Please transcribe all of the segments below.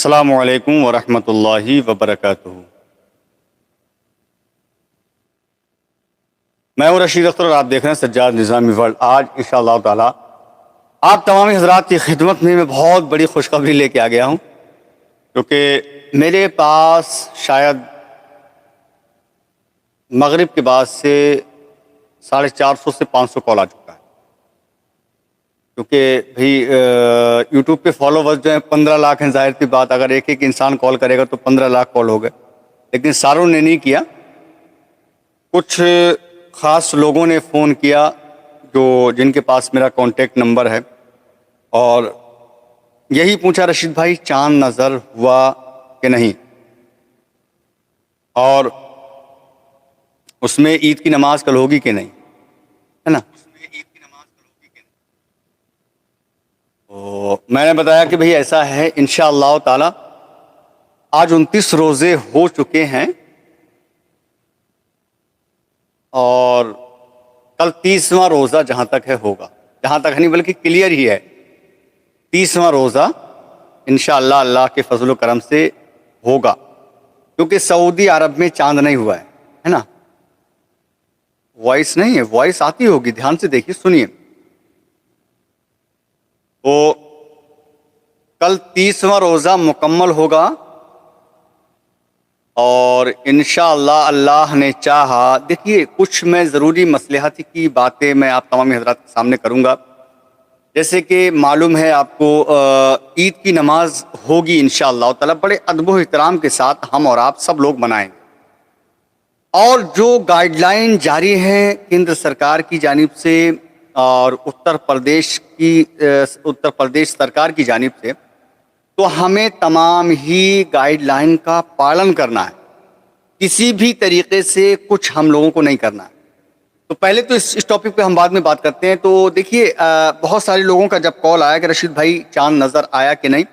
السلام علیکم ورحمۃ اللہ وبرکاتہ۔ میں ہوں رشید اختر اور آپ دیکھ رہے ہیں سجاد نظامی ورلڈ۔ آج انشاءاللہ تعالی آپ تمام حضرات کی خدمت میں بہت بڑی خوشخبری لے کے آ گیا ہوں، کیونکہ میرے پاس شاید مغرب کے بعد سے 450 سے 500 کال آ چکا ہے، کیونکہ بھائی یوٹیوب پہ فالوورز جو ہیں 15 لاکھ ہیں۔ ظاہر سی بات، اگر ایک ایک انسان کال کرے گا تو 15 لاکھ کال ہو گئے، لیکن ساروں نے نہیں کیا، کچھ خاص لوگوں نے فون کیا جن کے پاس میرا کانٹیکٹ نمبر ہے، اور یہی پوچھا رشید بھائی چاند نظر ہوا کہ نہیں، اور اس میں عید کی نماز کل ہوگی کہ نہیں، ہے نا۔ تو میں نے بتایا کہ بھئی ایسا ہے، انشاءاللہ تعالی آج 29 روزے ہو چکے ہیں اور کل 30واں روزہ جہاں تک ہے ہوگا، جہاں تک نہیں بلکہ کلیئر ہی ہے، 30واں روزہ انشاءاللہ اللہ کے فضل و کرم سے ہوگا، کیونکہ سعودی عرب میں چاند نہیں ہوا ہے نا۔ وائس نہیں ہے، وائس آتی ہوگی، دھیان سے دیکھیے، سنیے۔ تو کل 30واں روزہ مکمل ہوگا، اور انشاءاللہ اللہ نے چاہا، دیکھیے کچھ میں ضروری مصلحت کی باتیں میں آپ تمام حضرات کے سامنے کروں گا۔ جیسے کہ معلوم ہے آپ کو عید کی نماز ہوگی انشاءاللہ تعالی، بڑے ادب و احترام کے ساتھ ہم اور آپ سب لوگ منائیں گے، اور جو گائیڈ لائن جاری ہے کیندر سرکار کی جانب سے اور اتر پردیش سرکار کی جانب سے، تو ہمیں تمام ہی گائیڈ لائن کا پالن کرنا ہے، کسی بھی طریقے سے کچھ ہم لوگوں کو نہیں کرنا ہے۔ تو پہلے تو اس ٹاپک پہ ہم بعد میں بات کرتے ہیں۔ تو دیکھیے بہت سارے لوگوں کا جب کال آیا کہ رشید بھائی چاند نظر آیا کہ نہیں،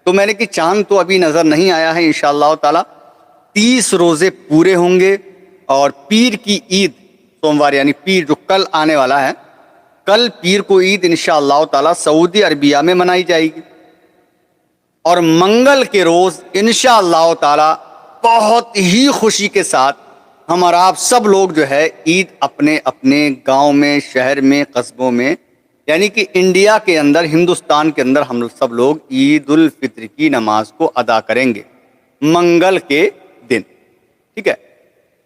تو میں نے کہ چاند تو ابھی نظر نہیں آیا ہے، انشاءاللہ تعالی 30 روزے پورے ہوں گے، اور پیر کی عید سوموار یعنی پیر جو کل آنے والا ہے، کل پیر کو عید انشاءاللہ تعالی سعودی عربیہ میں منائی جائے گی، اور منگل کے روز انشاءاللہ تعالی بہت ہی خوشی کے ساتھ ہم اور آپ سب لوگ جو ہے عید اپنے اپنے گاؤں میں، شہر میں، قصبوں میں، یعنی کہ انڈیا کے اندر، ہندوستان کے اندر ہم سب لوگ عید الفطر کی نماز کو ادا کریں گے منگل کے دن، ٹھیک ہے۔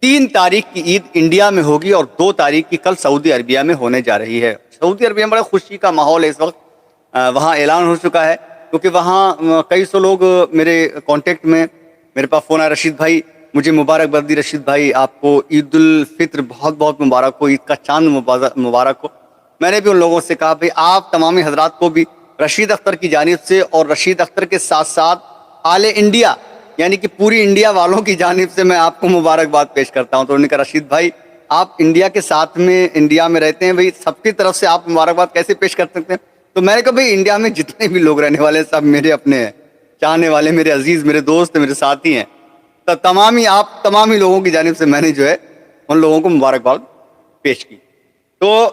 3 تاریخ کی عید انڈیا میں ہوگی، اور 2 تاریخ کی کل سعودی عربیہ میں ہونے جا رہی ہے۔ سعودی عربیہ میں بڑا خوشی کا ماحول ہے اس وقت، وہاں اعلان ہو چکا ہے، کیونکہ وہاں کئی سو لوگ میرے کانٹیکٹ میں، میرے پاس فون آیا، رشید بھائی مجھے مبارک باد دی، رشید بھائی آپ کو عید الفطر بہت بہت مبارک ہو، عید کا چاند مبارک ہو۔ میں نے بھی ان لوگوں سے کہا بھائی آپ تمام حضرات کو بھی رشید اختر کی جانب سے، اور رشید اختر کے ساتھ ساتھ آل انڈیا یعنی کہ پوری انڈیا والوں کی جانب سے میں آپ کو مبارکباد پیش کرتا ہوں۔ تو انہوں نے کہا رشید بھائی آپ انڈیا کے ساتھ میں، انڈیا میں رہتے ہیں، بھائی سب کی طرف سے آپ مبارکباد کیسے پیش کر سکتے ہیں؟ تو میں نے کہا بھائی انڈیا میں جتنے بھی لوگ رہنے والے سب میرے اپنے ہیں، چاہنے والے، میرے عزیز، میرے دوست، میرے ساتھی ہیں، تو تمام ہی لوگوں کی جانب سے میں نے جو ہے ان لوگوں کو مبارکباد پیش کی۔ تو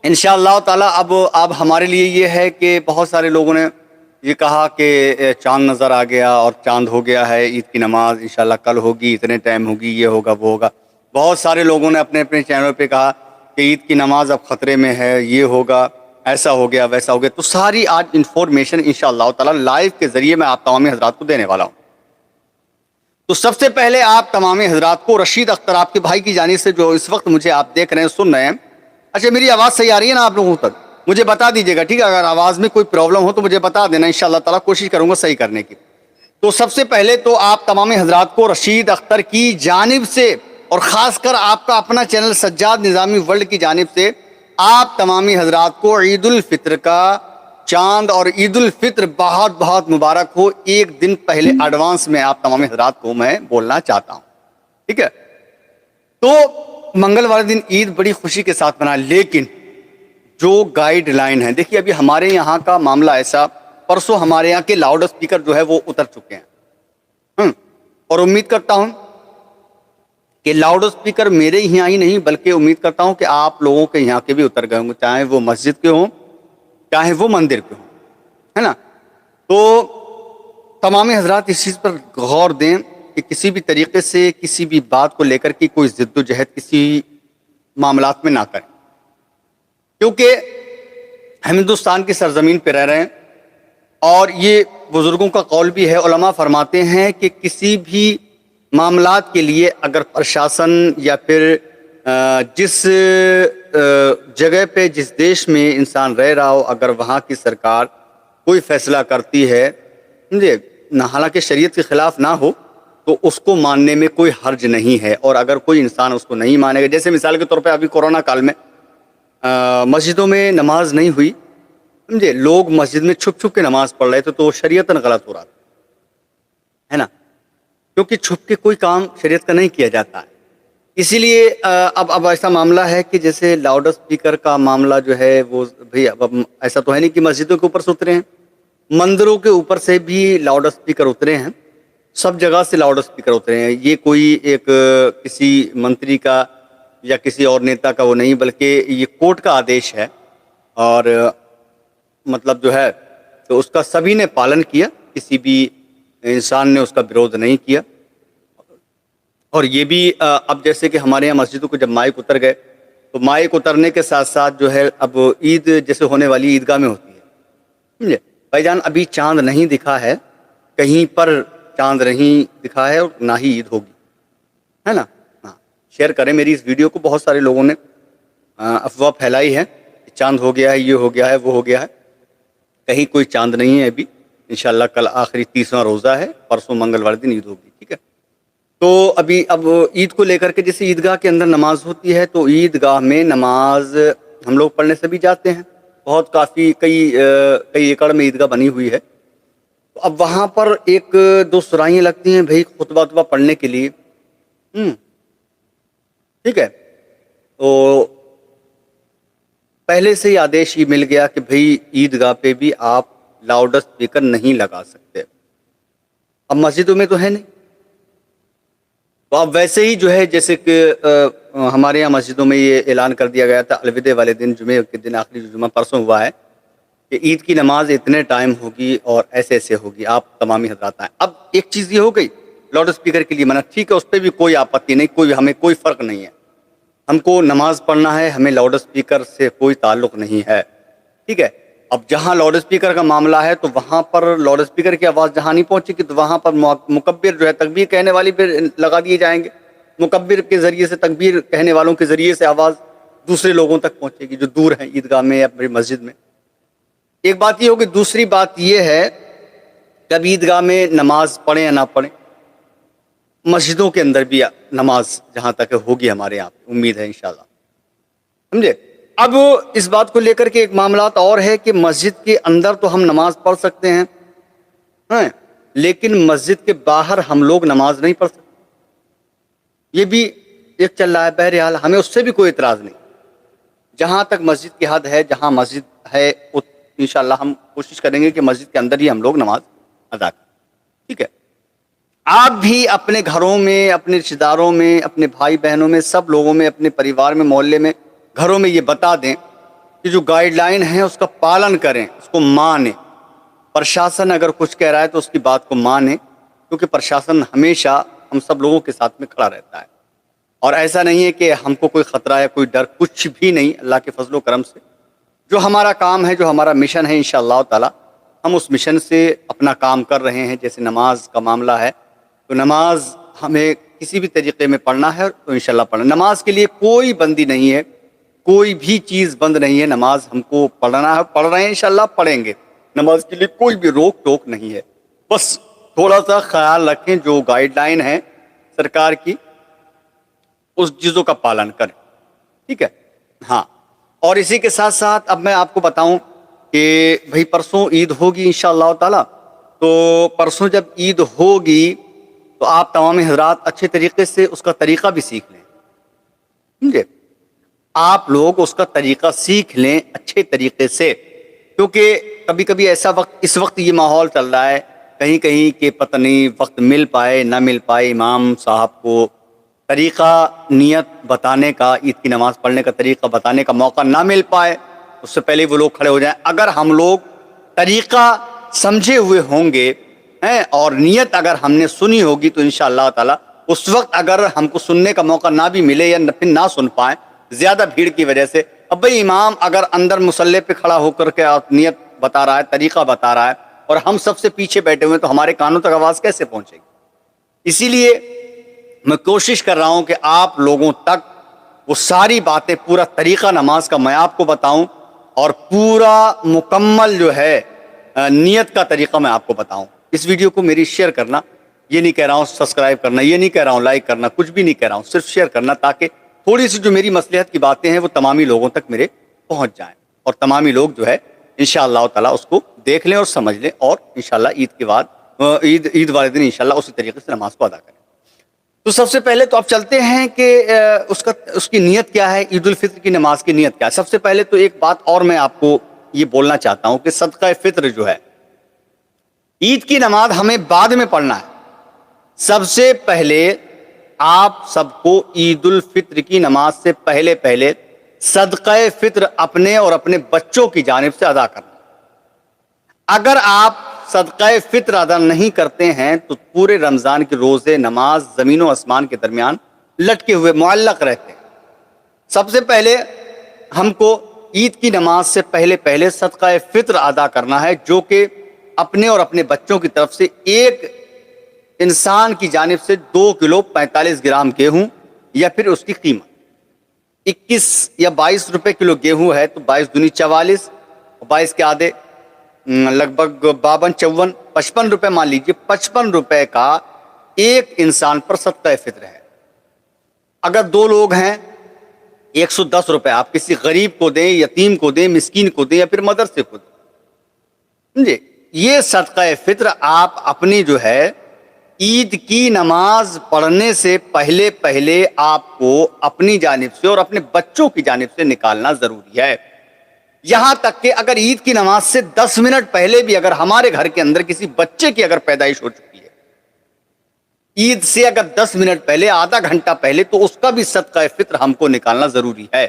انشاءاللہ تعالی اب ہمارے لیے یہ ہے کہ بہت سارے لوگوں نے یہ کہا کہ چاند نظر آ گیا اور چاند ہو گیا ہے، عید کی نماز انشاءاللہ کل ہوگی، اتنے ٹائم ہوگی، یہ ہوگا وہ ہوگا۔ بہت سارے لوگوں نے اپنے اپنے چینل پہ کہا کہ عید کی نماز اب خطرے میں ہے، یہ ہوگا، ایسا ہو گیا، ویسا ہو گیا۔ تو ساری آج انفارمیشن انشاءاللہ تعالی لائیو کے ذریعے میں آپ تمام حضرات کو دینے والا ہوں۔ تو سب سے پہلے آپ تمام حضرات کو رشید اختر آپ کے بھائی کی جانب سے، جو اس وقت مجھے آپ دیکھ رہے ہیں، سن رہے ہیں، اچھا میری آواز صحیح آ رہی ہے نا آپ لوگوں تک؟ مجھے بتا دیجیے گا، ٹھیک ہے؟ اگر آواز میں کوئی پرابلم ہو تو مجھے بتا دینا، انشاءاللہ تعالی کوشش کروں گا صحیح کرنے کی۔ تو سب سے پہلے تو آپ تمام حضرات کو رشید اختر کی جانب سے، اور خاص کر آپ کا اپنا چینل سجاد نظامی ورلڈ کی جانب سے، آپ تمامی حضرات کو عید الفطر کا چاند اور عید الفطر بہت بہت مبارک ہو۔ ایک دن پہلے ایڈوانس میں آپ تمام حضرات کو میں بولنا چاہتا ہوں، ٹھیک ہے؟ تو منگل والے دن عید بڑی خوشی کے ساتھ منا، لیکن جو گائیڈ لائن ہے، دیکھیے ابھی ہمارے یہاں کا معاملہ ایسا، پرسوں ہمارے یہاں کے لاؤڈ اسپیکر جو ہے وہ اتر چکے ہیں، اور امید کرتا ہوں کہ لاؤڈ اسپیکر میرے یہاں ہی نہیں بلکہ امید کرتا ہوں کہ آپ لوگوں کے یہاں کے بھی اتر گئے ہوں گے، چاہے وہ مسجد کے ہوں چاہے وہ مندر کے ہوں، ہے نا۔ تو تمام حضرات اس چیز پر غور دیں کہ کسی بھی طریقے سے کسی بھی بات کو لے کر کے کوئی جد و جہد کسی معاملات میں نہ کریں، کیونکہ ہم ہندوستان کی سرزمین پہ رہ رہے ہیں، اور یہ بزرگوں کا قول بھی ہے، علماء فرماتے ہیں کہ کسی بھی معاملات کے لیے اگر پرشاسن یا پھر جس جگہ پہ جس دیش میں انسان رہ رہا ہو، اگر وہاں کی سرکار کوئی فیصلہ کرتی ہے سمجھے نہ، حالانکہ شریعت کے خلاف نہ ہو، تو اس کو ماننے میں کوئی حرج نہیں ہے۔ اور اگر کوئی انسان اس کو نہیں مانے گا، جیسے مثال کے طور پہ ابھی کورونا کال میں مسجدوں میں نماز نہیں ہوئی، سمجھے، لوگ مسجد میں چھپ چھپ کے نماز پڑھ رہے تھے، تو وہ شریعتاً غلط ہو رہا تھا، ہے نا، کیونکہ چھپ کے کوئی کام شریعت کا نہیں کیا جاتا ہے۔ اسی لیے اب ایسا معاملہ ہے کہ جیسے لاؤڈ اسپیکر کا معاملہ جو ہے وہ بھئی اب ایسا تو ہے نہیں کہ مسجدوں کے اوپر سے اترے ہیں، مندروں کے اوپر سے بھی لاؤڈ اسپیکر اترے ہیں، سب جگہ سے لاؤڈ اسپیکر اترے ہیں۔ یہ کوئی ایک کسی منتری کا یا کسی اور نیتا کا وہ نہیں، بلکہ یہ کورٹ کا آدیش ہے، اور مطلب جو ہے تو اس کا سبھی نے پالن کیا، کسی بھی انسان نے اس کا وروଧ نہیں کیا۔ اور یہ بھی اب جیسے کہ ہمارے یہاں مسجدوں کو جب مائک اتر گئے، تو مائک اترنے کے ساتھ ساتھ جو ہے اب عید جیسے ہونے والی عیدگاہ میں ہوتی ہے، سمجھے بھائی جان، ابھی چاند نہیں دکھا ہے، کہیں پر چاند نہیں دکھا ہے، اور نہ ہی عید ہوگی، ہے نا۔ ہاں، شیئر کریں میری اس ویڈیو کو، بہت سارے لوگوں نے افواہ پھیلائی ہے کہ چاند ہو گیا ہے، یہ ہو گیا ہے، وہ ہو گیا ہے، کہیں کوئی چاند نہیں ہے ابھی۔ انشاءاللہ کل آخری 30واں روزہ ہے، پرسوں منگلوار دن عید ہوگی، ٹھیک ہے۔ تو اب عید کو لے کر کے جیسے عیدگاہ کے اندر نماز ہوتی ہے، تو عیدگاہ میں نماز ہم لوگ پڑھنے سے بھی جاتے ہیں، بہت کافی کئی ایکڑ میں عیدگاہ بنی ہوئی ہے۔ تو اب وہاں پر ایک دو سرائیاں لگتی ہیں بھائی خطبہ پڑھنے کے لیے، ٹھیک ہے، تو پہلے سے ہی آدیش یہ مل گیا کہ بھائی عیدگاہ پہ بھی آپ لاؤڈ اسپیکر نہیں لگا سکتے۔ اب مسجدوں میں تو ہے نہیں، تو اب ویسے ہی جو ہے جیسے کہ ہمارے یہاں مسجدوں میں یہ اعلان کر دیا گیا تھا الوداع والے دن، جمعے کے دن، آخری جمعہ پرسوں ہوا ہے، کہ عید کی نماز اتنے ٹائم ہوگی اور ایسے ایسے ہوگی، آپ تمامی حضرات آئیں۔ اب ایک چیز یہ ہو گئی لاؤڈ اسپیکر کے لیے منع، ٹھیک ہے، اس پہ بھی کوئی آپتی نہیں، ہمیں کوئی فرق نہیں ہے، ہم کو نماز پڑھنا ہے، ہمیں لاؤڈ اسپیکر سے کوئی تعلق نہیں ہے، ٹھیک ہے۔ اب جہاں لاؤڈ اسپیکر کا معاملہ ہے، تو وہاں پر لاؤڈ اسپیکر کی آواز جہاں نہیں پہنچے گی، تو وہاں پر مکبر جو ہے تکبیر کہنے والی پہ لگا دیے جائیں گے، مکبر کے ذریعے سے، تکبیر کہنے والوں کے ذریعے سے آواز دوسرے لوگوں تک پہنچے گی جو دور ہیں عیدگاہ میں یا پھر مسجد میں۔ ایک بات یہ ہوگی، دوسری بات یہ ہے کہ اب عیدگاہ میں نماز پڑھیں یا نہ پڑھیں، مسجدوں کے اندر بھی نماز جہاں تک ہوگی ہمارے یہاں، امید ہے انشاءاللہ، سمجھے۔ اب اس بات کو لے کر کے ایک معاملات اور ہے کہ مسجد کے اندر تو ہم نماز پڑھ سکتے ہیں، لیکن مسجد کے باہر ہم لوگ نماز نہیں پڑھ سکتے، یہ بھی ایک چل رہا ہے۔ بہرحال ہمیں اس سے بھی کوئی اعتراض نہیں، جہاں تک مسجد کی حد ہے، جہاں مسجد ہے، انشاءاللہ ہم کوشش کریں گے کہ مسجد کے اندر ہی ہم لوگ نماز ادا کریں، ٹھیک ہے۔ آپ بھی اپنے گھروں میں، اپنے رشتہ داروں میں، اپنے بھائی بہنوں میں، سب لوگوں میں، اپنے پریوار میں، محلے میں، گھروں میں یہ بتا دیں کہ جو گائیڈ لائن ہے اس کا پالن کریں، اس کو مانیں۔ پرشاسن اگر کچھ کہہ رہا ہے تو اس کی بات کو مانیں، کیونکہ پرشاسن ہمیشہ ہم سب لوگوں کے ساتھ میں کھڑا رہتا ہے، اور ایسا نہیں ہے کہ ہم کو کوئی خطرہ ہے، کوئی ڈر، کچھ بھی نہیں، اللہ کے فضل و کرم سے جو ہمارا کام ہے، جو ہمارا مشن ہے، انشاءاللہ تعالی ہم اس مشن سے اپنا کام کر رہے ہیں۔ جیسے نماز کا معاملہ ہے، تو نماز ہمیں کسی بھی طریقے میں پڑھنا ہے تو انشاءاللہ پڑھنا، نماز کے لیے کوئی بندی نہیں ہے، کوئی بھی چیز بند نہیں ہے، نماز ہم کو پڑھنا ہے، پڑھ رہے ہیں، انشاءاللہ پڑھیں گے، نماز کے لیے کوئی بھی روک ٹوک نہیں ہے۔ بس تھوڑا سا خیال رکھیں، جو گائیڈ لائن ہے سرکار کی اس چیزوں کا پالن کریں، ٹھیک ہے۔ ہاں، اور اسی کے ساتھ ساتھ اب میں آپ کو بتاؤں کہ بھئی پرسوں عید ہوگی انشاءاللہ تعالی، تو پرسوں جب عید ہوگی تو آپ تمام حضرات اچھے طریقے سے اس کا طریقہ بھی سیکھ لیں، سمجھے، آپ لوگ اس کا طریقہ سیکھ لیں اچھے طریقے سے، کیونکہ کبھی کبھی ایسا وقت، اس وقت یہ ماحول چل رہا ہے کہیں کہیں کہ پتہ نہیں وقت مل پائے نہ مل پائے امام صاحب کو طریقہ نیت بتانے کا، عید کی نماز پڑھنے کا طریقہ بتانے کا موقع نہ مل پائے، اس سے پہلے وہ لوگ کھڑے ہو جائیں۔ اگر ہم لوگ طریقہ سمجھے ہوئے ہوں گے، ہیں، اور نیت اگر ہم نے سنی ہوگی تو انشاءاللہ تعالیٰ اس وقت اگر ہم کو سننے کا موقع نہ بھی ملے یا پھر نہ سن پائیں زیادہ بھیڑ کی وجہ سے، اب بھائی امام اگر اندر مصلی پہ کھڑا ہو کر کے نیت بتا رہا ہے، طریقہ بتا رہا ہے، اور ہم سب سے پیچھے بیٹھے ہوئے تو ہمارے کانوں تک آواز کیسے پہنچے گی؟ اسی لیے میں کوشش کر رہا ہوں کہ آپ لوگوں تک وہ ساری باتیں، پورا طریقہ نماز کا میں آپ کو بتاؤں، اور پورا مکمل جو ہے نیت کا طریقہ میں آپ کو بتاؤں۔ اس ویڈیو کو میری شیئر کرنا، یہ نہیں کہہ رہا ہوں سبسکرائب کرنا، یہ نہیں کہہ رہا ہوں لائک کرنا، کچھ بھی نہیں کہہ رہا ہوں، صرف شیئر کرنا، تاکہ تھوڑی سی جو میری مصلحت کی باتیں ہیں وہ تمامی لوگوں تک میرے پہنچ جائیں، اور تمامی لوگ جو ہے انشاءاللہ تعالیٰ اس کو دیکھ لیں اور سمجھ لیں، اور انشاءاللہ عید کے بعد عید والے دن انشاءاللہ اسی طریقے سے نماز کو ادا کریں۔ تو سب سے پہلے تو آپ چلتے ہیں کہ اس کی نیت کیا ہے، عید الفطر کی نماز کی نیت کیا ہے۔ سب سے پہلے تو ایک بات اور میں آپ کو یہ بولنا چاہتا ہوں کہ صدقہ فطر جو ہے، عید کی نماز ہمیں بعد میں پڑھنا ہے۔ سب سے پہلے آپ سب کو عید الفطر کی نماز سے پہلے صدقہ فطر اپنے اور اپنے بچوں کی جانب سے ادا کرنا۔ اگر آپ صدقہ فطر ادا نہیں کرتے ہیں تو پورے رمضان کے روزے، نماز زمین و آسمان کے درمیان لٹکے ہوئے معلق رہتے ہیں۔ سب سے پہلے ہم کو عید کی نماز سے پہلے صدقہ فطر ادا کرنا ہے، جو کہ اپنے اور اپنے بچوں کی طرف سے ایک انسان کی جانب سے 2 کلو 45 گرام گیہوں، یا پھر اس کی قیمت 21 یا 22 روپے کلو گیہوں ہے تو 22 دونی 44، 22 کے آدھے لگ بھگ 52 54 55 روپے مان لیجیے، 55 روپے کا ایک انسان پر صدقہ فطر ہے۔ اگر 2 لوگ ہیں 110 روپے آپ کسی غریب کو دیں، یتیم کو دیں، مسکین کو دیں، یا پھر مدرسے کو دیں، سمجھے؟ یہ صدقہ فطر آپ اپنی جو ہے عید کی نماز پڑھنے سے پہلے آپ کو اپنی جانب سے اور اپنے بچوں کی جانب سے نکالنا ضروری ہے۔ یہاں تک کہ اگر عید کی نماز سے 10 منٹ پہلے بھی اگر ہمارے گھر کے اندر کسی بچے کی اگر پیدائش ہو چکی ہے، عید سے اگر 10 منٹ پہلے، آدھا گھنٹہ پہلے، تو اس کا بھی صدقہ فطر ہم کو نکالنا ضروری ہے۔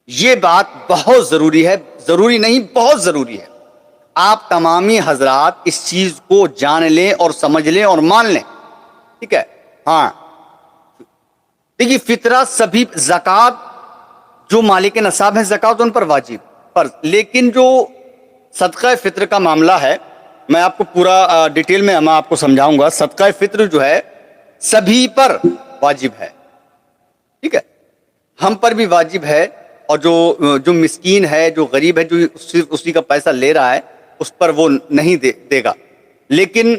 یہ بات بہت ضروری ہے، ضروری نہیں بہت ضروری ہے۔ آپ تمامی حضرات اس چیز کو جان لیں اور سمجھ لیں اور مان لیں، ٹھیک ہے؟ ہاں دیکھیے، فطرہ سبھی، زکوٰۃ جو مالک نصاب ہے زکوٰۃ ان پر واجب فرض، لیکن جو صدقہ فطر کا معاملہ ہے میں آپ کو پورا ڈیٹیل میں آپ کو سمجھاؤں گا۔ صدقہ فطر جو ہے سبھی پر واجب ہے، ٹھیک ہے؟ ہم پر بھی واجب ہے، اور جو مسکین ہے، جو غریب ہے، جو صرف اسی کا پیسہ لے رہا ہے، اس پر وہ نہیں دے گا، لیکن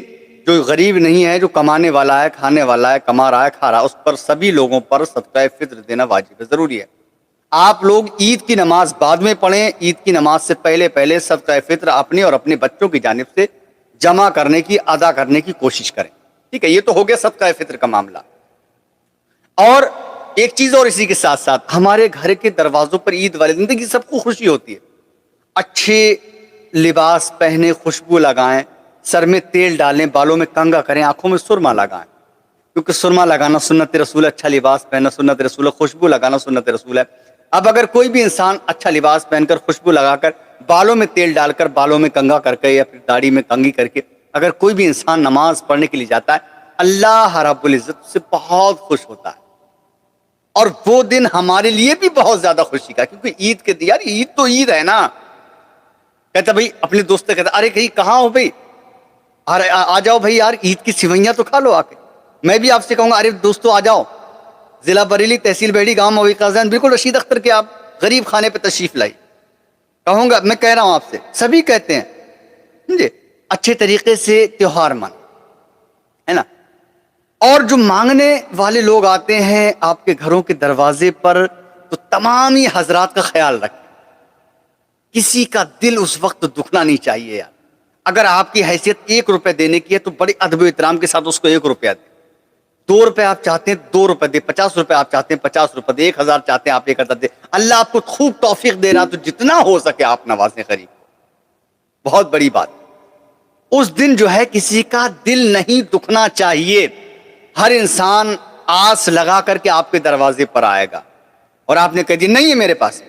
جو غریب نہیں ہے، جو کمانے والا ہے، کھانے والا ہے، کما رہا ہے، کھا رہا ہے، اس پر سبھی لوگوں پر صدقہ فطر دینا واجب ہے، ضروری ہے۔ آپ لوگ عید کی نماز بعد میں پڑھیں، عید کی نماز سے پہلے صدقہ فطر اپنے اور اپنے بچوں کی جانب سے جمع کرنے کی، ادا کرنے کی کوشش کریں، ٹھیک ہے؟ یہ تو ہو گیا صدقہ فطر کا معاملہ۔ اور ایک چیز اور اسی کے ساتھ ساتھ، ہمارے گھر کے دروازوں پر عید والے دن دیکھیے سب کو خوشی ہوتی ہے، اچھے لباس پہنے، خوشبو لگائیں، سر میں تیل ڈالیں، بالوں میں کنگھا کریں، آنکھوں میں سرما لگائیں، کیونکہ سرما لگانا سنت رسول ہے، اچھا لباس پہننا سنت رسول ہے، خوشبو لگانا سنت رسول ہے۔ اب اگر کوئی بھی انسان اچھا لباس پہن کر، خوشبو لگا کر، بالوں میں تیل ڈال کر، بالوں میں کنگھا کر کے، یا پھر داڑھی میں کنگھی کر کے اگر کوئی بھی انسان نماز پڑھنے کے لیے جاتا ہے، اللہ رب العزت سے بہت خوش ہوتا ہے، اور وہ دن ہمارے لیے بھی بہت زیادہ خوشی کا، کیونکہ عید کے دن، یار عید تو عید ہے نا۔ کہتا بھائی اپنے دوست سے، کہتا ارے کہاں ہو بھائی، آ جاؤ بھائی یار، عید کی سوئیاں تو کھا لو آ کے۔ میں بھی آپ سے کہوں گا، ارے دوستو آ جاؤ، ضلع بریلی، تحصیل بیڑی، گاؤں موی قازان، بالکل رشید اختر کے آپ غریب خانے پہ تشریف لائی، کہوں گا، میں کہہ رہا ہوں آپ سے، سبھی کہتے ہیں، سمجھے؟ اچھے طریقے سے تہوار من ہے نا۔ اور جو مانگنے والے لوگ آتے ہیں آپ کے گھروں کے دروازے پر، تو تمامی حضرات کا خیال رکھیں، کسی کا دل اس وقت دکھنا نہیں چاہیے یار۔ اگر آپ کی حیثیت 1 روپے دینے کی ہے تو بڑے ادب و احترام کے ساتھ اس کو 1 روپیہ دیں۔ 2 روپے آپ چاہتے ہیں 2 روپے دیں، 50 روپے آپ چاہتے ہیں 50 روپے دیں، 1000 چاہتے ہیں آپ 1000 دیں۔ اللہ آپ کو خوب توفیق دے رہا، تو جتنا ہو سکے آپ نوازیں غریب کو، بہت بڑی بات۔ اس دن جو ہے کسی کا دل نہیں دکھنا چاہیے، ہر انسان آس لگا کر کے آپ کے دروازے پر آئے گا، اور آپ نے کہہ دی نہیں ہے میرے پاس،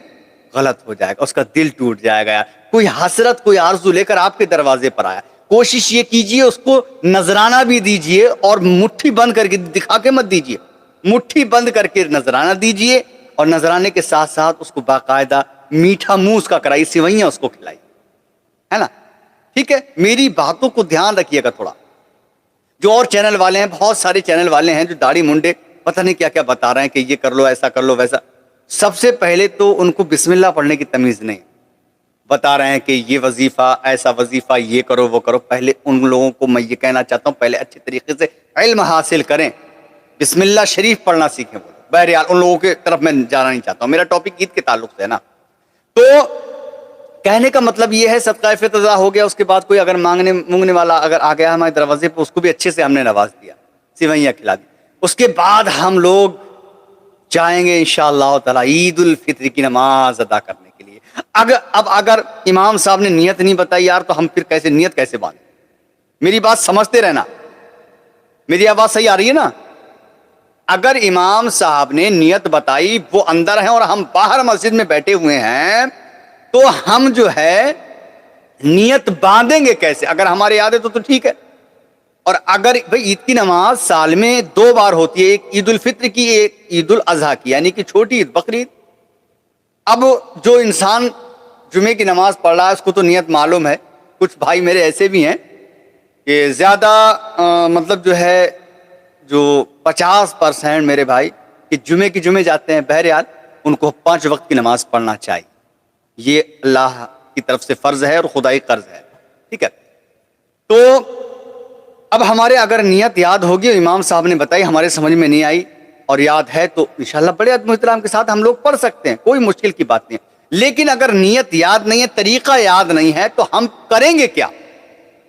غلط ہو جائے گا، اس کا دل ٹوٹ جائے گا۔ کوئی حسرت، کوئی آرزو لے کر آپ کے دروازے پر آیا، کوشش یہ کیجئے اس کو نذرانہ بھی دیجئے اور مٹھی بند کر کے دکھا کے مت دیجئے، مٹھی بند کر کے نذرانہ دیجئے اور نذرانے کے ساتھ ساتھ اس کو باقاعدہ میٹھا منہ اس کا کرائیے، سوئیاں اس کو کھلائیے، ہے نا؟ ٹھیک ہے، میری باتوں کو دھیان رکھیے گا تھوڑا۔ جو اور چینل والے ہیں، بہت سارے چینل والے ہیں جو داڑھی منڈے پتہ نہیں کیا کیا بتا رہے ہیں کہ یہ کر لو، ایسا کر لو، ویسا۔ سب سے پہلے تو ان کو بسم اللہ پڑھنے کی تمیز نہیں، بتا رہے ہیں کہ یہ وظیفہ، ایسا وظیفہ، یہ کرو وہ کرو۔ پہلے ان لوگوں کو میں یہ کہنا چاہتا ہوں پہلے اچھے طریقے سے علم حاصل کریں، بسم اللہ شریف پڑھنا سیکھیں۔ بہرحال ان لوگوں کے طرف میں جانا نہیں چاہتا ہوں، میرا ٹاپک عید کے تعلق سے ہے نا۔ تو کہنے کا مطلب یہ ہے صدقہ افتضاح ہو گیا، اس کے بعد کوئی اگر مانگنے والا اگر آ گیا ہمارے دروازے پہ، اس کو بھی اچھے سے ہم نے نواز دیا، سوئیاں کھلا دی۔ اس کے بعد ہم لوگ جائیں گے انشاءاللہ تعالی عید الفطر کی نماز ادا کرنے کے لیے۔ اگر امام صاحب نے نیت نہیں بتائی یار، تو ہم پھر نیت کیسے باندھیں؟ میری بات سمجھتے رہنا، میری آواز صحیح آ رہی ہے نا؟ اگر امام صاحب نے نیت بتائی، وہ اندر ہیں اور ہم باہر مسجد میں بیٹھے ہوئے ہیں، تو ہم جو ہے نیت باندھیں گے کیسے؟ اگر ہمارے یاد ہے تو ٹھیک ہے، اور اگر بھئی عید کی نماز سال میں 2 بار ہوتی ہے، ایک عید الفطر کی، ایک عید الاضحیٰ کی، یعنی کہ چھوٹی عید بقرعید۔ اب جو انسان جمعے کی نماز پڑھ رہا ہے اس کو تو نیت معلوم ہے، کچھ بھائی میرے ایسے بھی ہیں کہ زیادہ مطلب جو ہے جو 50% میرے بھائی کہ جمعے کی جمعے جاتے ہیں، بہرحال ان کو 5 وقت کی نماز پڑھنا چاہیے، یہ اللہ کی طرف سے فرض ہے اور خدائی قرض ہے، ٹھیک ہے؟ تو اب ہمارے اگر نیت یاد ہوگی، امام صاحب نے بتائی، ہمارے سمجھ میں نہیں آئی اور یاد ہے تو انشاءاللہ بڑے ادب احترام کے ساتھ ہم لوگ پڑھ سکتے ہیں، کوئی مشکل کی بات نہیں ہے۔ لیکن اگر نیت یاد نہیں ہے، طریقہ یاد نہیں ہے، تو ہم کریں گے کیا؟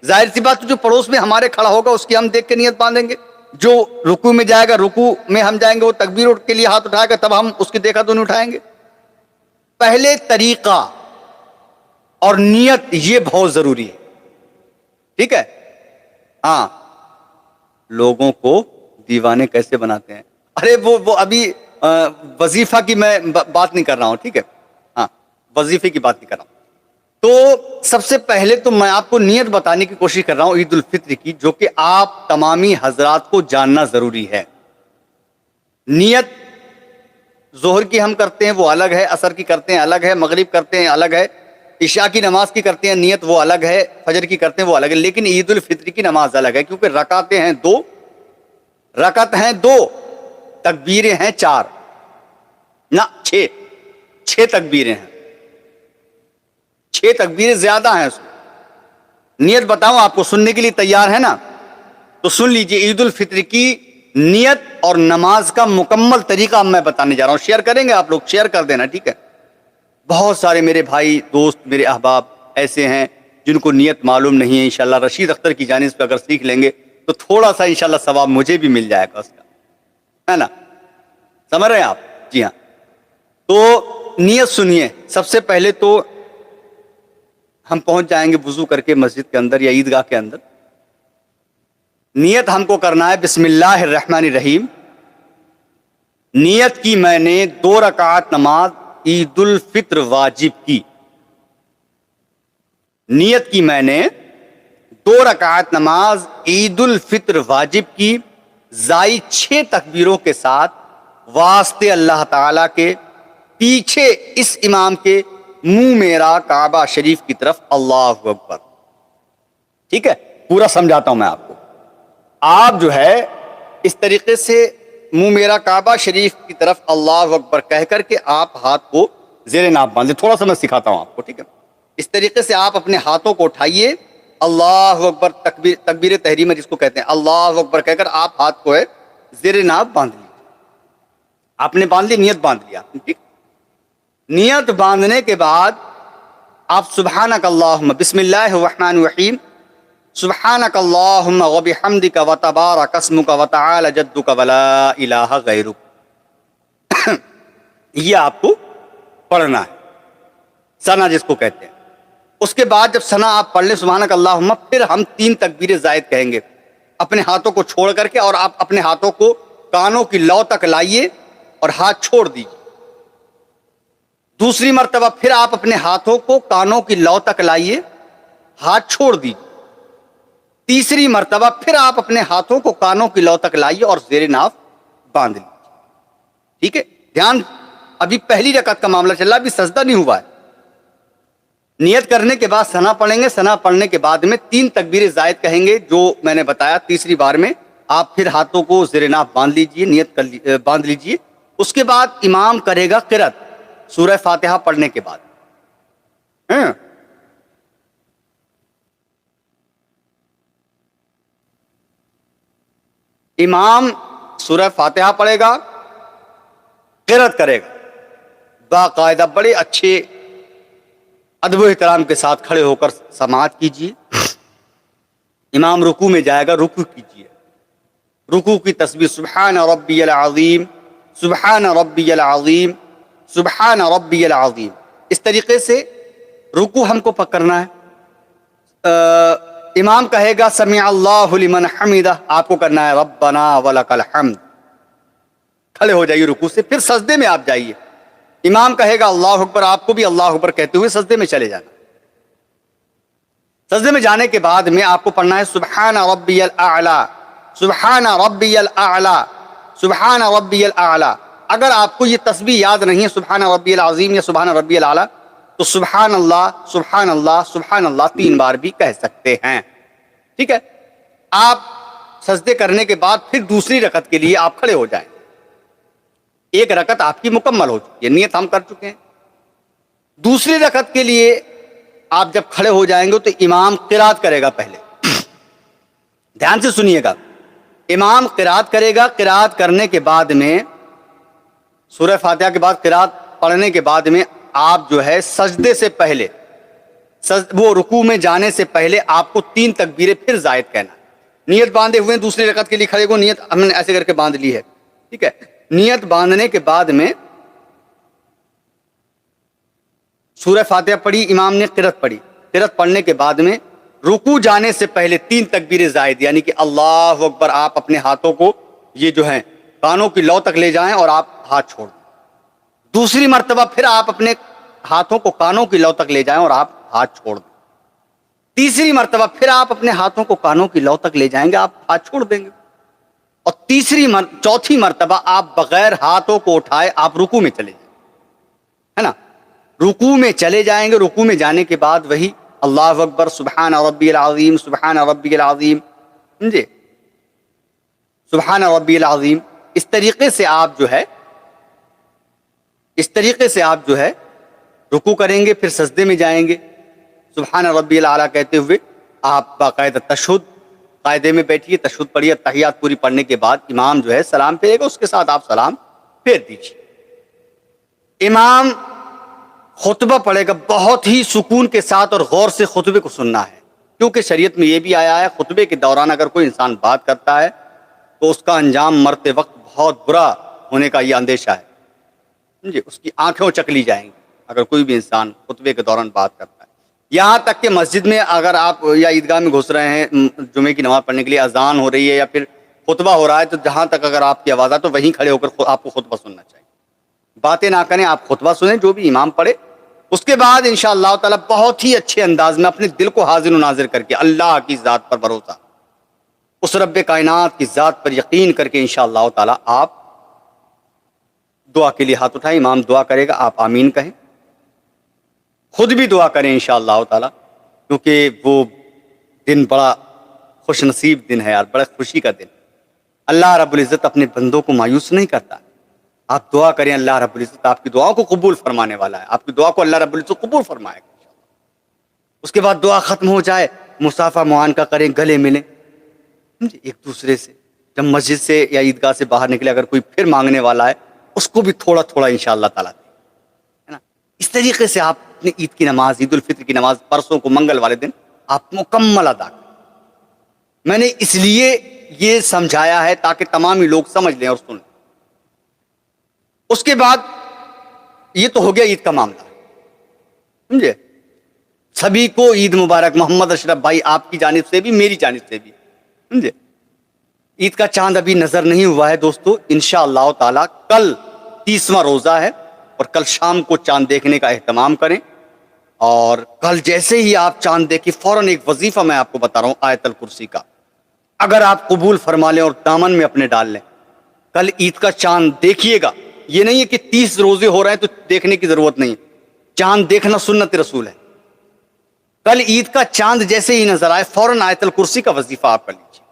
ظاہر سی بات، جو پڑوس میں ہمارے کھڑا ہوگا اس کی ہم دیکھ کے نیت باندھیں گے، جو رکوع میں جائے گا، رکوع میں ہم جائیں گے، وہ تکبیر کے لیے ہاتھ اٹھائے گا، تب ہم اس کی دیکھا تو نہیں اٹھائیں گے۔ پہلے طریقہ اور نیت یہ بہت ضروری ہے، ٹھیک ہے؟ ہاں، لوگوں کو دیوانے کیسے بناتے ہیں؟ ارے وہ ابھی وظیفہ کی میں بات نہیں کر رہا ہوں، ٹھیک ہے؟ ہاں، وظیفے کی بات نہیں کر رہا ہوں۔ تو سب سے پہلے تو میں آپ کو نیت بتانے کی کوشش کر رہا ہوں عید الفطر کی، جو کہ آپ تمامی حضرات کو جاننا ضروری ہے۔ نیت ظہر کی ہم کرتے ہیں وہ الگ ہے، عصر کی کرتے ہیں الگ ہے، مغرب کرتے ہیں الگ ہے، عشاء کی نماز کی کرتے ہیں نیت وہ الگ ہے، فجر کی کرتے ہیں وہ الگ ہے، لیکن عید الفطر کی نماز الگ ہے، کیونکہ رکعتیں ہیں 2، رکعت ہیں 2، تکبیریں ہیں 4، نہ 6 تکبیریں ہیں، 6 تکبیریں زیادہ ہیں اس میں۔ نیت بتاؤں آپ کو، سننے کے لیے تیار ہے نا؟ تو سن لیجئے، عید الفطر کی نیت اور نماز کا مکمل طریقہ میں بتانے جا رہا ہوں، شیئر کریں گے آپ لوگ، شیئر کر دینا، ٹھیک ہے؟ بہت سارے میرے بھائی دوست، میرے احباب ایسے ہیں جن کو نیت معلوم نہیں ہے، انشاءاللہ رشید اختر کی جانب سے اگر سیکھ لیں گے تو تھوڑا سا انشاءاللہ ثواب مجھے بھی مل جائے گا اس کا، ہے نا؟ سمجھ رہے ہیں آپ؟ جی ہاں۔ تو نیت سنیے، سب سے پہلے تو ہم پہنچ جائیں گے وضو کر کے مسجد کے اندر یا عیدگاہ کے اندر۔ نیت ہم کو کرنا ہے بسم اللہ الرحمن الرحیم۔ نیت کی میں نے 2 رکعت نماز عید الفطر واجب کی، نیت کی میں نے 2 رکعت نماز عید الفطر واجب کی، زائد 6 تکبیروں کے ساتھ، واسطے اللہ تعالی کے، پیچھے اس امام کے، منہ میرا کعبہ شریف کی طرف، اللہ اکبر۔ ٹھیک ہے، پورا سمجھاتا ہوں میں آپ کو۔ آپ جو ہے اس طریقے سے منہ میرا کعبہ شریف کی طرف اللہ اکبر کہہ کر کے آپ ہاتھ کو زیر ناف باندھ لیں۔ تھوڑا سا میں سکھاتا ہوں آپ کو، ٹھیک ہے؟ اس طریقے سے آپ اپنے ہاتھوں کو اٹھائیے، اللہ اکبر، تکبیر تحریمہ جس کو کہتے ہیں، اللہ اکبر کہہ کر آپ ہاتھ کو ہے زیر ناف باندھ لیجیے۔ آپ نے باندھ لی، نیت باندھ لیا، ٹھیک؟ نیت باندھنے کے بعد آپ سبحانک اللہم، بسم اللہ الرحمن الرحیم، سبحانک اللہم وبحمدک وتبارک اسمک وتعالی جدک ولا الہ غیرک، یہ آپ کو پڑھنا ہے، ثنا جس کو کہتے ہیں۔ اس کے بعد جب ثنا آپ پڑھ لیں سبحانک اللہم، پھر ہم 3 تکبیر زائد کہیں گے اپنے ہاتھوں کو چھوڑ کر کے، اور آپ اپنے ہاتھوں کو کانوں کی لو تک لائیے اور ہاتھ چھوڑ دیجیے۔ دوسری مرتبہ پھر آپ اپنے ہاتھوں کو کانوں کی لو تک لائیے، ہاتھ چھوڑ دیجیے۔ تیسری مرتبہ پھر آپ اپنے ہاتھوں کو کانوں کی لو تک لائیے اور زیر ناف باندھ لیجیے. ٹھیک ہے, دھیان, ابھی پہلی رکعت کا معاملہ چل رہا ہے, ابھی سجدہ نہیں ہوا ہے. نیت کرنے کے بعد ثنا پڑھیں گے, ثنا پڑھنے کے بعد میں 3 تکبیر زائد کہیں گے جو میں نے بتایا. تیسری بار میں آپ پھر ہاتھوں کو زیر ناف باندھ لیجئے, نیت کر باندھ لیجئے. اس کے بعد امام کرے گا قرات سورہ فاتحہ پڑھنے کے بعد. امام سورہ فاتحہ پڑھے گا, قرات کرے گا, باقاعدہ بڑے اچھے ادب و احترام کے ساتھ کھڑے ہو کر سماعت کیجیے. امام رکوع میں جائے گا, رکوع کیجیے. رکوع کی تسبیح سبحان ربی العظیم, سبحان ربی العظیم, سبحان ربی العظیم, اس طریقے سے رکوع ہم کو پکڑنا ہے. امام کہے گا سمع اللہ لمن حمدہ, آپ کو کرنا ہے ربنا ولک الحمد. کھڑے ہو جائیے رکوع سے, پھر سجدے میں آپ جائیے. امام کہے گا اللہ اکبر, آپ کو بھی اللہ اکبر کہتے ہوئے سجدے میں چلے جانا. سجدے میں جانے کے بعد میں آپ کو پڑھنا ہے سبحان ربی الاعلی, سبحان ربی الاعلی, سبحان ربی الاعلی. اگر آپ کو یہ تسبیح یاد نہیں ہے سبحان ربی العظیم یا سبحان ربی الاعلی, تو سبحان اللہ سبحان اللہ سبحان اللہ 3 بار بھی کہہ سکتے ہیں. ٹھیک ہے, آپ سجدے کرنے کے بعد پھر دوسری رکعت کے لیے آپ کھڑے ہو جائیں. ایک رکعت آپ کی مکمل ہو چکی ہے, نیت ہم کر چکے ہیں. دوسری رکعت کے لیے آپ جب کھڑے ہو جائیں گے تو امام قرات کرے گا. پہلے دھیان سے سنیے گا, امام قرات کرے گا. قرات کرنے کے بعد میں سورہ فاتحہ کے بعد قرات پڑھنے کے بعد میں آپ جو ہے سجدے سے پہلے, وہ رکوع میں جانے سے پہلے آپ کو 3 تکبیریں پھر زائد کہنا. نیت باندھے ہوئے دوسری رکعت کے لیے کھڑے کو, نیت ہم نے ایسے کر کے باندھ لی ہے. ٹھیک ہے, نیت باندھنے کے بعد میں سورہ فاتحہ پڑھی, امام نے قرات پڑھی. قرات پڑھنے کے بعد میں رکوع جانے سے پہلے 3 تکبیریں زائد, یعنی کہ اللہ اکبر, آپ اپنے ہاتھوں کو یہ جو ہیں کانوں کی لو تک لے جائیں اور آپ ہاتھ چھوڑ دیں. دوسری مرتبہ پھر آپ اپنے ہاتھوں کو کانوں کی لو تک لے جائیں اور آپ ہاتھ چھوڑ دیں. تیسری مرتبہ پھر آپ اپنے ہاتھوں کو کانوں کی لو تک لے جائیں گے, آپ ہاتھ چھوڑ دیں گے. اور چوتھی مرتبہ آپ بغیر ہاتھوں کو اٹھائے آپ رکوع میں چلے جائیں, ہے نا. رکوع میں چلے جائیں گے. رکوع میں جانے کے بعد وہی اللہ اکبر, سبحان ربی العظیم, سبحان ربی العظیم, سمجھے, سبحان ربی العظیم. اس طریقے سے آپ جو ہے رکوع کریں گے, پھر سجدے میں جائیں گے. سبحان ربی الاعلیٰ کہتے ہوئے آپ باقاعدہ تشہد قاعدے میں بیٹھیے, تشہد پڑھیے. تحیات پوری پڑھنے کے بعد امام جو ہے سلام پھیرے گا, اس کے ساتھ آپ سلام پھیر دیجیے. امام خطبہ پڑھے گا. بہت ہی سکون کے ساتھ اور غور سے خطبے کو سننا ہے, کیونکہ شریعت میں یہ بھی آیا ہے خطبے کے دوران اگر کوئی انسان بات کرتا ہے تو اس کا انجام مرتے وقت بہت برا ہونے کا یہ اندیشہ ہے. اس کی آنکھیں چک لی جائیں گی اگر کوئی بھی انسان خطبے کے دوران بات کرتا ہے. یہاں تک کہ مسجد میں اگر آپ یا عیدگاہ میں گھس رہے ہیں جمعے کی نماز پڑھنے کے لیے, اذان ہو رہی ہے یا پھر خطبہ ہو رہا ہے, تو جہاں تک اگر آپ کی آواز آئے تو وہیں کھڑے ہو کر آپ کو خطبہ سننا چاہیے. باتیں نہ کریں, آپ خطبہ سنیں جو بھی امام پڑھے. اس کے بعد انشاءاللہ تعالی بہت ہی اچھے انداز میں اپنے دل کو حاضر و ناظر کر کے اللہ کی ذات پر بھروسہ, اس رب کائنات کی ذات پر یقین کر کے انشاءاللہ تعالی آپ دعا کے لیے ہاتھ اٹھائیں. امام دعا کرے گا, آپ آمین کہیں. خود بھی دعا کریں انشاءاللہ تعالی, کیونکہ وہ دن بڑا خوش نصیب دن ہے یار, بڑا خوشی کا دن. اللہ رب العزت اپنے بندوں کو مایوس نہیں کرتا. آپ دعا کریں, اللہ رب العزت آپ کی دعاؤں کو قبول فرمانے والا ہے. آپ کی دعا کو اللہ رب العزت قبول فرمائے گا. اس کے بعد دعا ختم ہو جائے, مصافحہ معانقہ کریں, گلے ملیں ایک دوسرے سے. جب مسجد سے یا عیدگاہ سے باہر نکلے اگر کوئی پھر مانگنے والا ہے اس کو بھی تھوڑا تھوڑا انشاءاللہ تعالیٰ دیں, ہے نا. اس طریقے سے آپ اپنی عید کی نماز, عید الفطر کی نماز پرسوں کو منگل والے دن آپ مکمل ادا کریں. میں نے اس لیے یہ سمجھایا ہے تاکہ تمام ہی لوگ سمجھ لیں اور سن لیں. اس کے بعد یہ تو ہو گیا عید کا معاملہ, سمجھے. سبھی کو عید مبارک. محمد اشرف بھائی آپ کی جانب سے بھی میری جانب سے بھی, سمجھے. عید کا چاند ابھی نظر نہیں ہوا ہے دوستو. انشاءاللہ تعالی کل 30واں روزہ ہے اور کل شام کو چاند دیکھنے کا اہتمام کریں اور کل جیسے ہی آپ چاند دیکھیں فوراً ایک وظیفہ میں آپ کو بتا رہا ہوں آیت الکرسی کا، اگر آپ قبول فرما لیں اور دامن میں اپنے ڈال لیں، کل عید کا چاند دیکھیے گا. یہ نہیں ہے کہ 30 روزے ہو رہے ہیں تو دیکھنے کی ضرورت نہیں، چاند دیکھنا سنت رسول ہے. کل عید کا چاند جیسے ہی نظر آئے فوراً آیت الکرسی کا وظیفہ آپ کر لیجیے.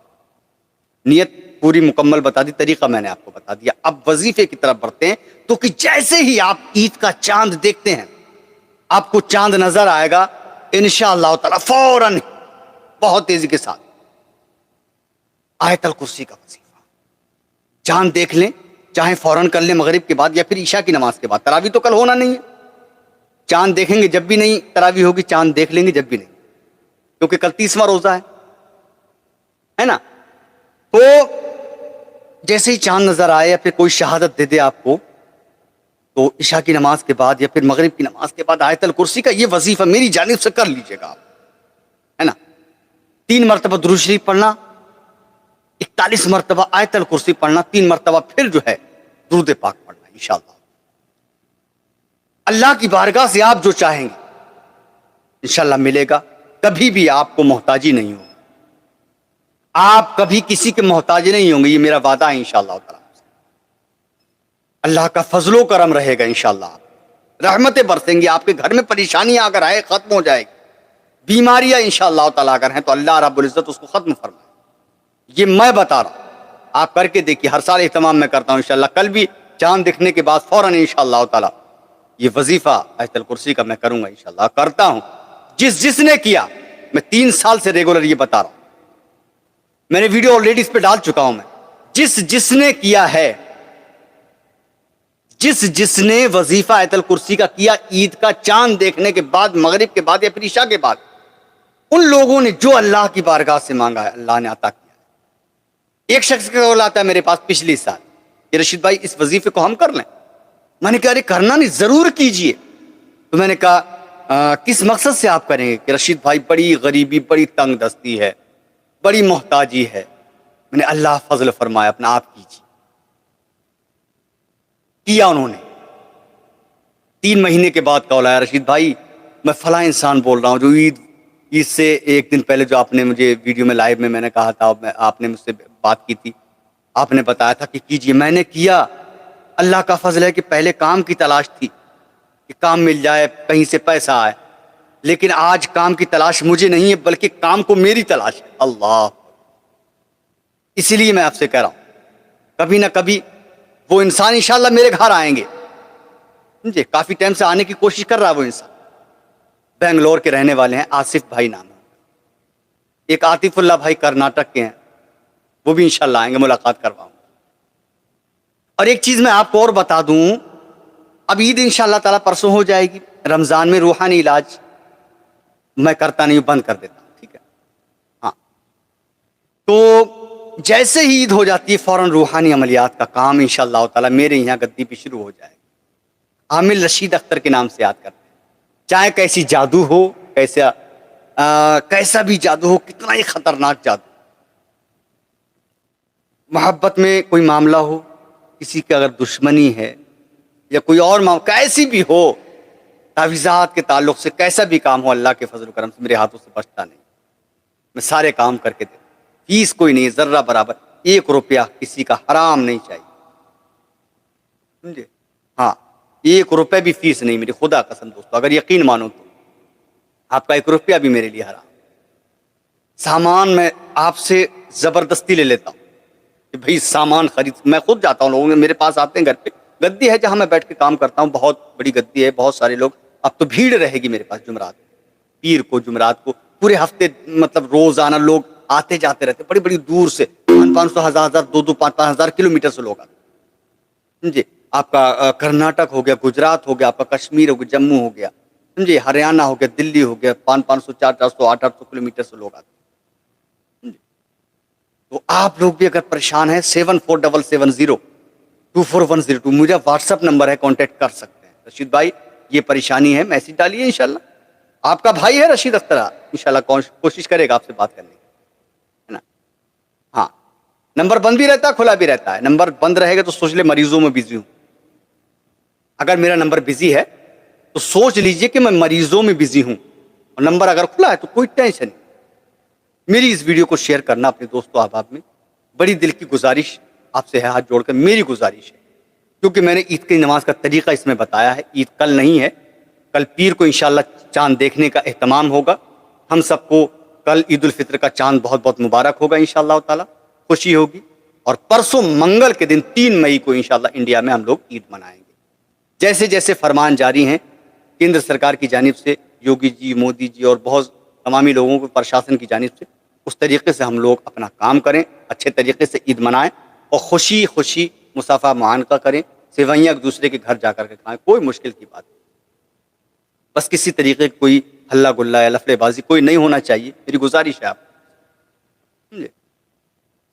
نیت پوری مکمل بتا دی، طریقہ میں نے آپ کو بتا دیا. اب وظیفے کی طرف بڑھتے ہیں. تو کہ جیسے ہی آپ عید کا چاند دیکھتے ہیں، آپ کو چاند نظر آئے گا انشاءاللہ تعالی فوراً بہت تیزی کے ساتھ آیت الکرسی کا وظیفہ چاند دیکھ لیں، چاہے فوراً کر لیں مغرب کے بعد یا پھر عشاء کی نماز کے بعد. تراویح تو کل ہونا نہیں ہے، چاند دیکھیں گے جب بھی نہیں تراویح ہوگی، چاند دیکھ لیں گے جب بھی نہیں، کیونکہ کل 30واں روزہ ہے نا. تو جیسے ہی چاند نظر آئے یا پھر کوئی شہادت دے دے آپ کو، تو عشاء کی نماز کے بعد یا پھر مغرب کی نماز کے بعد آیت الکرسی کا یہ وظیفہ میری جانب سے کر لیجئے گا آپ، ہے نا. 3 مرتبہ درود شریف پڑھنا، 41 مرتبہ آیت الکرسی پڑھنا، 3 مرتبہ پھر جو ہے درود پاک پڑھنا. انشاءاللہ اللہ کی بارگاہ سے آپ جو چاہیں گے انشاءاللہ ملے گا. کبھی بھی آپ کو محتاجی نہیں ہوگی، آپ کبھی کسی کے محتاج نہیں ہوں گے، یہ میرا وعدہ ہے انشاءاللہ تعالی. اللہ کا فضل و کرم رہے گا انشاءاللہ، رحمتیں برسیں گی آپ کے گھر میں. پریشانیاں اگر آئے ختم ہو جائے گی، بیماریاں انشاءاللہ تعالی اگر ہیں تو اللہ رب العزت اس کو ختم فرمائے. یہ میں بتا رہا ہوں، آپ کر کے دیکھیے. ہر سال اہتمام میں کرتا ہوں انشاءاللہ. کل بھی چاند دکھنے کے بعد فوراً انشاءاللہ تعالی یہ وظیفہ آیت الکرسی کا میں کروں گا انشاءاللہ، کرتا ہوں. جس نے کیا، میں 3 سال سے ریگولر یہ بتا رہا ہوں، میں نے ویڈیو آلریڈی اس پہ ڈال چکا ہوں. میں جس نے کیا ہے، جس نے وظیفہ آیت الکرسی کا کیا عید کا چاند دیکھنے کے بعد، مغرب کے بعد یا پھر عشاء کے بعد، ان لوگوں نے جو اللہ کی بارگاہ سے مانگا ہے اللہ نے عطا کیا. ایک شخص کا قول آتا ہے میرے پاس پچھلی سال کہ رشید بھائی اس وظیفے کو ہم کر لیں. میں نے کہا ارے کرنا نہیں، ضرور کیجئے. تو میں نے کہا کس مقصد سے آپ کریں گے؟ کہ رشید بھائی بڑی غریبی، بڑی تنگ دستی ہے، بڑی محتاجی ہے. میں نے اللہ فضل فرمایا اپنا آپ کیجیے. کیا انہوں نے. 3 مہینے کے بعد کال آیا، رشید بھائی میں فلاں انسان بول رہا ہوں جو عید سے ایک دن پہلے جو آپ نے مجھے ویڈیو میں لائیو میں نے کہا تھا، آپ نے مجھ سے بات کی تھی، آپ نے بتایا تھا کہ کیجیے. میں نے کیا. اللہ کا فضل ہے کہ پہلے کام کی تلاش تھی کہ کام مل جائے، کہیں سے پیسہ آئے، لیکن آج کام کی تلاش مجھے نہیں ہے بلکہ کام کو میری تلاش ہے. اللہ، اسی لیے میں آپ سے کہہ رہا ہوں کبھی نہ کبھی وہ انسان انشاءاللہ میرے گھر آئیں گے. سمجھے، کافی ٹائم سے آنے کی کوشش کر رہا ہے وہ انسان. بنگلور کے رہنے والے ہیں، آصف بھائی نام ہے. ایک عاطف اللہ بھائی کرناٹک کے ہیں، وہ بھی انشاءاللہ آئیں گے، ملاقات کرواؤں. اور ایک چیز میں آپ کو اور بتا دوں، اب عید انشاءاللہ تعالیٰ پرسوں ہو جائے گی. رمضان میں روحانی علاج میں کرتا نہیں ہوں، بند کر دیتا ہوں، ٹھیک ہے. ہاں، تو جیسے ہی عید ہو جاتی ہے فوراً روحانی عملیات کا کام انشاءاللہ تعالیٰ میرے یہاں گدی پہ شروع ہو جائے گا. عامل رشید اختر کے نام سے یاد کرتے ہیں. چاہے کیسی جادو ہو، کیسا بھی جادو ہو، کتنا ہی خطرناک جادو، محبت میں کوئی معاملہ ہو، کسی کی اگر دشمنی ہے یا کوئی اور معاملہ کیسی بھی ہو، تعویذات کے تعلق سے کیسا بھی کام ہو، اللہ کے فضل و کرم سے میرے ہاتھوں سے بچتا نہیں. میں سارے کام کر کے دیتا ہوں. فیس کوئی نہیں، ذرہ برابر 1 روپیہ کسی کا حرام نہیں چاہیے. سمجھے؟ ہاں، 1 روپے بھی فیس نہیں میری، خدا قسم دوستو، اگر یقین مانو تو آپ کا 1 روپیہ بھی میرے لیے حرام. سامان میں آپ سے زبردستی لے لیتا ہوں کہ بھئی سامان خرید. میں خود جاتا ہوں، لوگوں میرے پاس آتے ہیں گھر پہ، گدی ہے جہاں میں بیٹھ کے کام کرتا ہوں، بہت بڑی گدی ہے، بہت سارے لوگ. اب تو بھیڑ رہے گی میرے پاس جمعرات، پیر کو، جمعرات کو، پورے ہفتے مطلب روزانہ لوگ آتے جاتے رہتے، بڑی بڑی دور سے 500 1000 2 5 ہزار کلومیٹر سے لوگ آتے. جی، آپ کا کرناٹک ہو گیا، گجرات ہو گیا، آپ کا کشمیر ہو گیا، جموں ہو گیا، سمجھے، ہریانہ ہو گیا، دلی ہو گیا، 500 400 800 کلومیٹر سے لوگ آتے. تو آپ لوگ بھی اگر پریشان ہیں 7477024102 مجھے واٹس ایپ نمبر ہے، کانٹیکٹ کر سکتے ہیں. رشید بھائی یہ پریشانی ہے، میسج ڈالیے. انشاءاللہ آپ کا بھائی ہے رشید اختر، انشاءاللہ کوشش کرے گا آپ سے بات کرنے کی، ہے نا. ہاں، نمبر بند بھی رہتا ہے، کھلا بھی رہتا ہے. نمبر بند رہے گا تو سوچ لے مریضوں میں بزی ہوں. اگر میرا نمبر بزی ہے تو سوچ لیجئے کہ میں مریضوں میں بزی ہوں اور نمبر اگر کھلا ہے تو کوئی ٹینشن نہیں. میری اس ویڈیو کو شیئر کرنا اپنے دوستوں احباب میں بڑی دل کی گزارش آپ سے ہے, ہاتھ جوڑ کر میری گزارش ہے, کیونکہ میں نے عید کی نماز کا طریقہ اس میں بتایا ہے. عید کل نہیں ہے, کل پیر کو انشاءاللہ چاند دیکھنے کا اہتمام ہوگا. ہم سب کو کل عید الفطر کا چاند بہت بہت مبارک ہوگا انشاءاللہ تعالی, خوشی ہوگی. اور پرسوں منگل کے دن 3 مئی کو انشاءاللہ انڈیا میں ہم لوگ عید منائیں گے. جیسے جیسے فرمان جاری ہیں کیندر سرکار کی جانب سے, یوگی جی, مودی جی اور بہت تمامی لوگوں کو پرشاسن کی جانب سے, اس طریقے سے ہم لوگ اپنا کام کریں, اچھے طریقے سے عید منائیں اور خوشی خوشی مصافحہ معانقہ کریں, سیوئیاں ایک دوسرے کے گھر جا کر کے کھائیں. کوئی مشکل کی بات نہیں, بس کسی طریقے کی کوئی ہلہ گلا یا لفڑے بازی کوئی نہیں ہونا چاہیے, میری گزارش ہے آپ.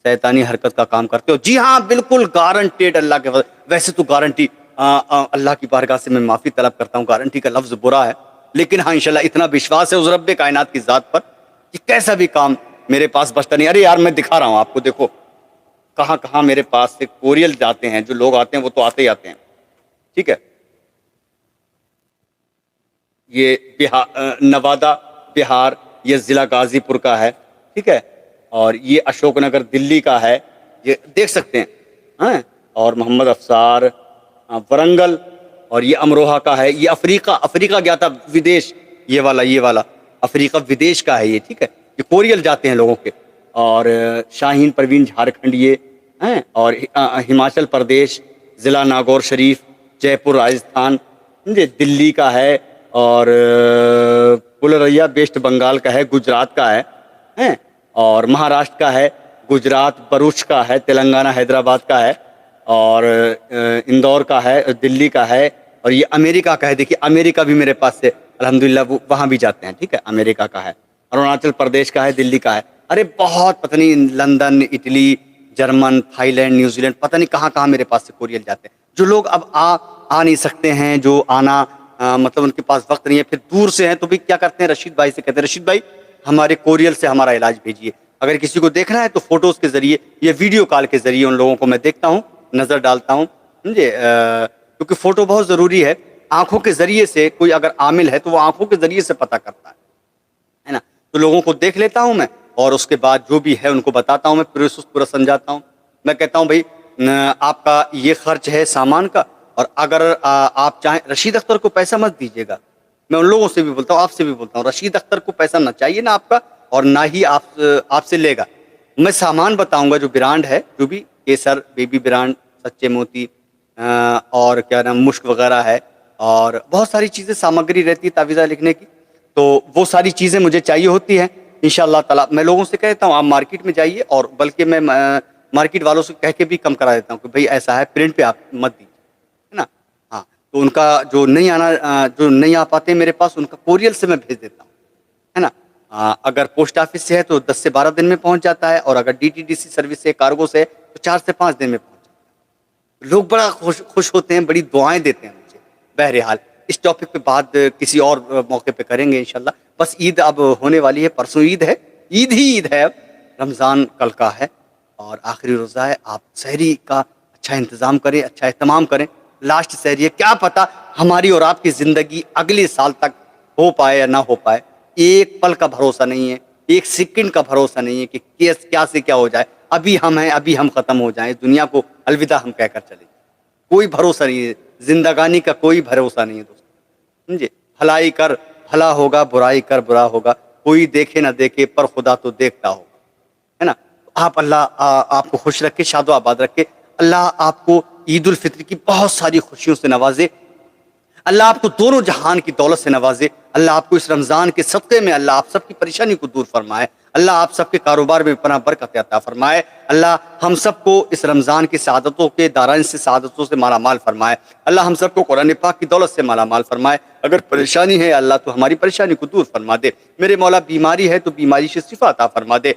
شیطانی حرکت کا کام کرتے ہو, جی ہاں بالکل گارنٹیڈ اللہ کے ویسے تو گارنٹی اللہ کی بارگاہ سے میں معافی طلب کرتا ہوں, گارنٹی کا لفظ برا ہے, لیکن ہاں انشاءاللہ اتنا وشواس ہے اس رب کائنات کی ذات پر کہ کیسا بھی کام میرے پاس بچتا نہیں. ارے یار میں دکھا رہا ہوں آپ کو, دیکھو کہاں کہاں میرے پاس سے کوریل جاتے ہیں, جو لوگ آتے ہیں وہ تو آتے ہی آتے ہیں. ٹھیک ہے, یہ نوادہ بہار, یہ ضلع غازی پور کا ہے. ٹھیک ہے, اور یہ اشوک نگر دلی کا ہے, یہ دیکھ سکتے ہیں. ہاں, اور محمد افسار ورنگل, اور یہ امروہہ کا ہے. یہ افریقہ گیا تھا ودیش, یہ والا افریقہ ودیش کا ہے یہ. ٹھیک ہے, یہ کوریل جاتے ہیں لوگوں کے. اور شاہین پروین جھارکھنڈ یہ ہیں, اور ہماچل پردیش ضلع ناگور شریف, جے پور راجستھان, دلی کا ہے, اور پلریا ویسٹ بنگال کا ہے, گجرات کا ہے, اور مہاراشٹر کا ہے, گجرات بروچ کا ہے, تلنگانہ حیدرآباد کا ہے, اور اندور کا ہے, دلی کا ہے, اور یہ امریکہ کا ہے. دیکھیے امریکہ بھی میرے پاس سے الحمدللہ وہاں بھی جاتے ہیں. ٹھیک ہے, امریکہ کا ہے, اروناچل پردیش کا ہے, دلی کا ہے. ارے بہت پتہ نہیں London, Italy, German, Thailand, New Zealand, پتہ نہیں کہاں کہاں میرے پاس سے کوریل جاتے ہیں. جو لوگ اب آ نہیں سکتے ہیں, جو آنا مطلب ان کے پاس وقت نہیں ہے, پھر دور سے ہیں, تو بھی کیا کرتے ہیں, رشید بھائی سے کہتے ہیں رشید بھائی ہمارے کوریل سے ہمارا علاج بھیجیے. اگر کسی کو دیکھنا ہے تو فوٹوز کے ذریعے یا ویڈیو کال کے ذریعے ان لوگوں کو میں دیکھتا ہوں, نظر ڈالتا ہوں. سمجھے, کیونکہ فوٹو بہت ضروری ہے. آنکھوں کے ذریعے سے کوئی اگر عامل ہے تو وہ آنکھوں کے ذریعے سے پتہ کرتا ہے نا. تو لوگوں کو دیکھ لیتا ہوں میں, اور اس کے بعد جو بھی ہے ان کو بتاتا ہوں, میں پورا سمجھاتا ہوں. میں کہتا ہوں بھائی آپ کا یہ خرچ ہے سامان کا, اور اگر آپ چاہیں رشید اختر کو پیسہ مت دیجیے گا. میں ان لوگوں سے بھی بولتا ہوں, آپ سے بھی بولتا ہوں, رشید اختر کو پیسہ نہ چاہیے نا آپ کا, اور نہ ہی آپ سے لے گا. میں سامان بتاؤں گا جو برانڈ ہے, جو بھی کیسر بیبی برانڈ, سچے موتی, اور کیا نام مشک وغیرہ ہے, اور بہت ساری چیزیں سامگری رہتی ہے تعویذہ لکھنے کی. تو وہ ساری چیزیں مجھے چاہیے ہوتی ہیں انشاءاللہ تعالی. میں لوگوں سے کہتا ہوں آپ مارکیٹ میں جائیے, اور بلکہ میں مارکیٹ والوں سے کہہ کے بھی کم کرا دیتا ہوں کہ بھئی ایسا ہے پرنٹ پہ آپ مت دیجیے, ہے نا. ہاں, تو ان کا جو نہیں آ پاتے میرے پاس, ان کا کوریل سے میں بھیج دیتا ہوں, ہے نا. اگر پوسٹ آفس سے ہے تو 10 سے 12 دن میں پہنچ جاتا ہے, اور اگر D T D C service سے, کارگو سے, تو 4 سے 5 دن میں پہنچ جاتا ہے. لوگ بڑا خوش ہوتے ہیں, بڑی دعائیں دیتے ہیں مجھے. بہرحال اس ٹاپک پہ بات کسی اور موقع پہ کریں گے انشاءاللہ. بس عید اب ہونے والی ہے, پرسوں عید ہے, عید ہی عید ہے. اب رمضان کل کا ہے اور آخری روزہ ہے. آپ سحری کا اچھا انتظام کریں, اچھا اہتمام کریں. لاسٹ سحری ہے, کیا پتہ ہماری اور آپ کی زندگی اگلے سال تک ہو پائے یا نہ ہو پائے. ایک پل کا بھروسہ نہیں ہے, ایک سیکنڈ کا بھروسہ نہیں ہے کہ کیا سے کیا ہو جائے. ابھی ہم ہیں, ابھی ہم ختم ہو جائیں, دنیا کو الوداع ہم کہہ کر چلیں. کوئی بھروسہ نہیں ہے, زندگانی کا کوئی بھروسہ نہیں ہے دوستو. سمجھے, بھلائی کر بھلا ہوگا, برائی کر برا ہوگا, کوئی دیکھے نہ دیکھے پر خدا تو دیکھتا ہوگا, ہے نا. آپ اللہ آپ کو خوش رکھے, شاد و آباد رکھے. اللہ آپ کو عید الفطر کی بہت ساری خوشیوں سے نوازے. اللہ آپ کو دونوں جہان کی دولت سے نوازے. اللہ آپ کو اس رمضان کے صدقے میں اللہ آپ سب کی پریشانی کو دور فرمائے. اللہ آپ سب کے کاروبار میں پناہ برکت عطا فرمائے. اللہ ہم سب کو اس رمضان کی سعادتوں کے دارائن سے, سعادتوں سے مالا مال فرمائے. اللہ ہم سب کو قرآن پاک کی دولت سے مالا مال فرمائے. اگر پریشانی ہے اللہ تو ہماری پریشانی کو دور فرما دے. میرے مولا بیماری ہے تو بیماری سے شفا عطا فرما دے.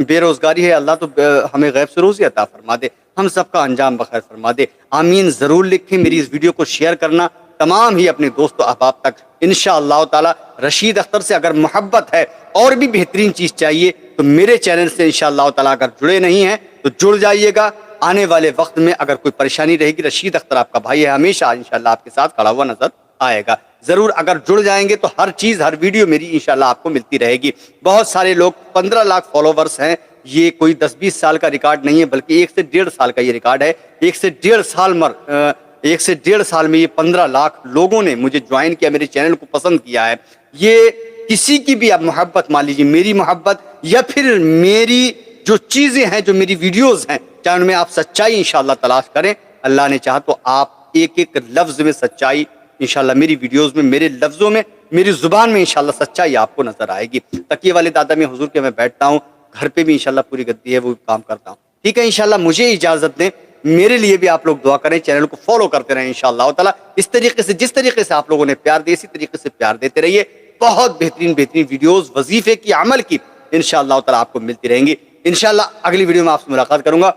بے روزگاری ہے اللہ تو ہمیں غیب سے روزی عطا فرما دے. ہم سب کا انجام بخیر فرما دے. آمین ضرور لکھیں. میری اس ویڈیو کو شیئر کرنا تمام ہی اپنے دوست و احباب تک. انشاءاللہ تعالی رشید اختر سے اگر محبت ہے اور بھی بہترین چیز چاہیے تو میرے چینل سے انشاءاللہ تعالی اگر جڑے نہیں ہیں تو جڑ جائیے گا. آنے والے وقت میں اگر کوئی پریشانی رہے گی, رشید اختر آپ کا بھائی ہے, ہمیشہ انشاءاللہ آپ کے ساتھ کھڑا ہوا نظر آئے گا. ضرور اگر جڑ جائیں گے تو ہر چیز ہر ویڈیو میری انشاءاللہ آپ کو ملتی رہے گی. بہت سارے لوگ 15 لاکھ فالوورز ہیں. یہ کوئی 10-20 سال کا ریکارڈ نہیں ہے بلکہ 1 سے 1.5 سال کا یہ ریکارڈ ہے. 1 سے 1.5 سال میں یہ 15 لاکھ لوگوں نے مجھے جوائن کیا, میرے چینل کو پسند کیا ہے. یہ کسی کی بھی آپ محبت مان لیجیے, میری محبت یا پھر میری جو چیزیں ہیں, جو میری ویڈیوز ہیں, چاہے ان میں آپ سچائی انشاءاللہ تلاش کریں. اللہ نے چاہا تو آپ ایک ایک لفظ میں سچائی انشاءاللہ میری ویڈیوز میں, میرے لفظوں میں, میری زبان میں انشاءاللہ سچائی آپ کو نظر آئے گی. تکیے والے دادا میں حضور کے میں بیٹھتا ہوں, گھر پہ بھی انشاءاللہ پوری گدی ہے وہ کام کرتا ہوں. ٹھیک ہے, انشاءاللہ مجھے اجازت دیں, میرے لیے بھی آپ لوگ دعا کریں, چینل کو فالو کرتے رہیں انشاءاللہ تعالی. اس طریقے سے جس طریقے سے آپ لوگوں نے پیار دیا اسی طریقے سے پیار دیتے رہیے. بہت بہترین ویڈیوز وظیفے کی, عمل کی انشاءاللہ تعالی آپ کو ملتی رہیں گی. انشاءاللہ اگلی ویڈیو میں آپ سے ملاقات کروں گا.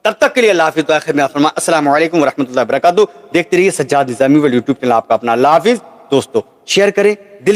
تب تک کے لیے اللہ حافظ. آخر میں فرمایا السلام علیکم ورحمۃ اللہ وبرکاتہ. دیکھتے رہیے سجاد نظامی والے یوٹیوب چینل آپ کا اپنا. اللہ حافظ دوستو. شیئر کریں, دل